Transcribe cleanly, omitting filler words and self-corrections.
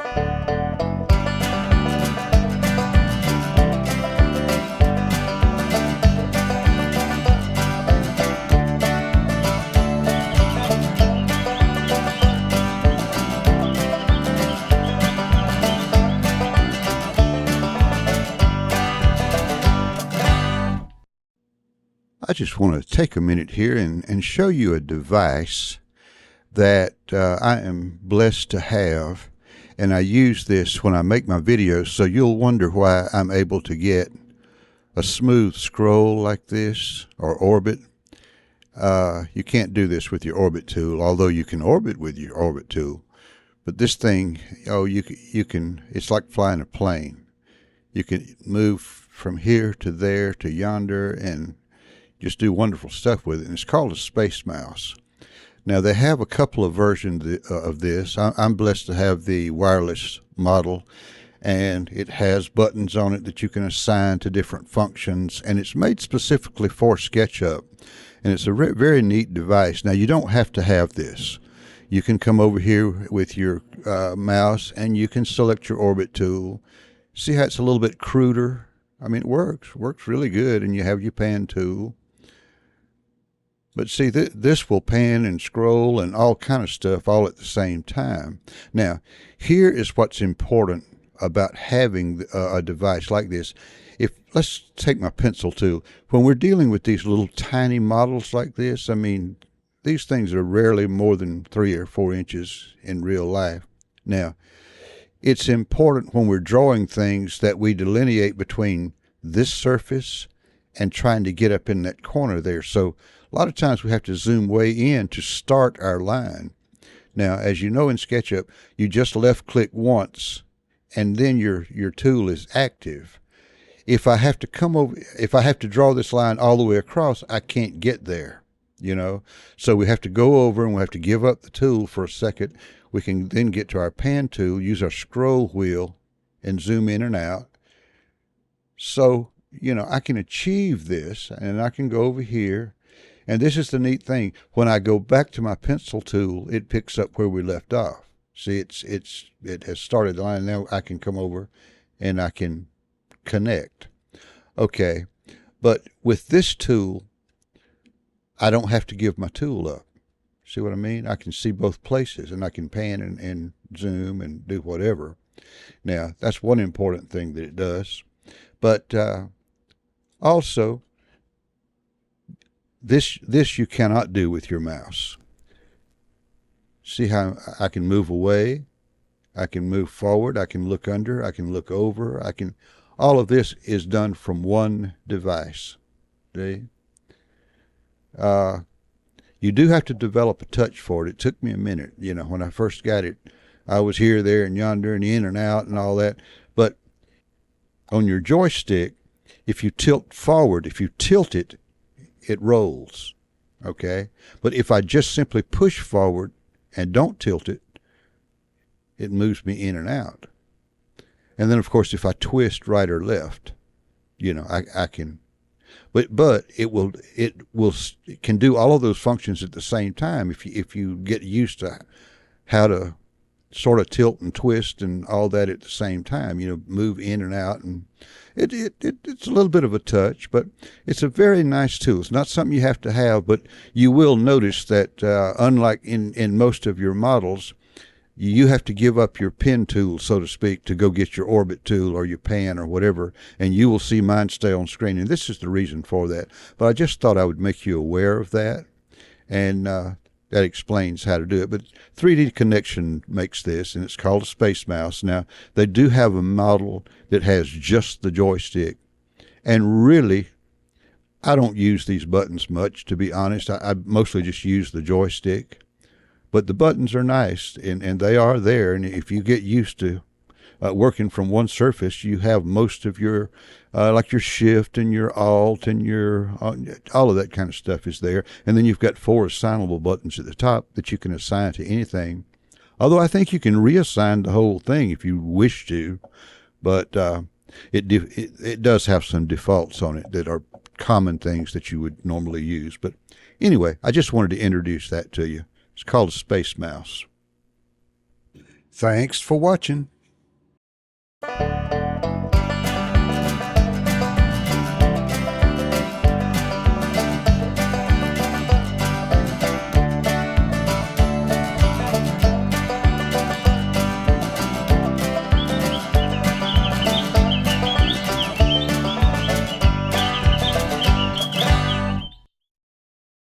I just want to take a minute here and show you a device that I am blessed to have, and I use this when I make my videos, so you'll wonder why I'm able to get a smooth scroll like this, or orbit. You can't do this with your orbit tool, although you can orbit with your orbit tool. But this thing, oh, you can, it's like flying a plane. You can move from here to there to yonder and just do wonderful stuff with it. And it's called a space mouse. Now, they have a couple of versions of this. I'm blessed to have the wireless model, and it has buttons on it that you can assign to different functions, and it's made specifically for Sketchup, and it's a very neat device. Now, you don't have to have this. You can come over here with your mouse, and you can select your orbit tool. See how it's a little bit cruder? I mean, it works really good, and you have your pan tool. But see, this will pan and scroll and all kind of stuff all at the same time. Now, here is what's important about having a device like this. Let's take my pencil tool. When we're dealing with these little tiny models like this, I mean, these things are rarely more than 3 or 4 inches in real life. Now, it's important when we're drawing things that we delineate between this surface and trying to get up in that corner there. So a lot of times we have to zoom way in to start our line. Now, as you know in SketchUp, you just left click once and then your tool is active. If I have to draw this line all the way across, I can't get there, you know. So we have to go over and we have to give up the tool for a second. We can then get to our pan tool, use our scroll wheel, and zoom in and out. So, you know, I can achieve this, and I can go over here. And this is the neat thing. When I go back to my pencil tool, it picks up where we left off. See, it has started the line. Now I can come over and I can connect. Okay, but with this tool, I don't have to give my tool up. See what I mean? I can see both places, and I can pan and zoom and do whatever. Now, that's one important thing that it does. But also, this you cannot do with your mouse. See how I can move away, I can move forward, I can look under, I can look over, all of this is done from one device. See? You do have to develop a touch for it. It took me a minute. You know, when I first got it, I was here, there, and yonder, and in and out, and all that. But on your joystick, if you tilt forward, if you tilt it, it rolls, okay? But if I just simply push forward and don't tilt it, it moves me in and out. And then, of course, if I twist right or left, you know, I can. But it can do all of those functions at the same time if you get used to how to sort of tilt and twist and all that at the same time, you know, move in and out. And it's a little bit of a touch, but it's a very nice tool. It's not something you have to have, but you will notice that unlike in most of your models, you have to give up your pen tool, so to speak, to go get your orbit tool or your pan or whatever, and you will see mine stay on screen. And this is the reason for that. But I just thought I would make you aware of that, and that explains how to do it. But 3D Connection makes this, and it's called a Space Mouse. Now, they do have a model that has just the joystick, and really, I don't use these buttons much, to be honest. I mostly just use the joystick. But the buttons are nice, and they are there. And if you get used to working from one surface, you have most of your, like your Shift and your Alt and your, all of that kind of stuff is there. And then you've got 4 assignable buttons at the top that you can assign to anything. Although I think you can reassign the whole thing if you wish to. But it does have some defaults on it that are common things that you would normally use. But anyway, I just wanted to introduce that to you. It's called a Space Mouse. Thanks for watching.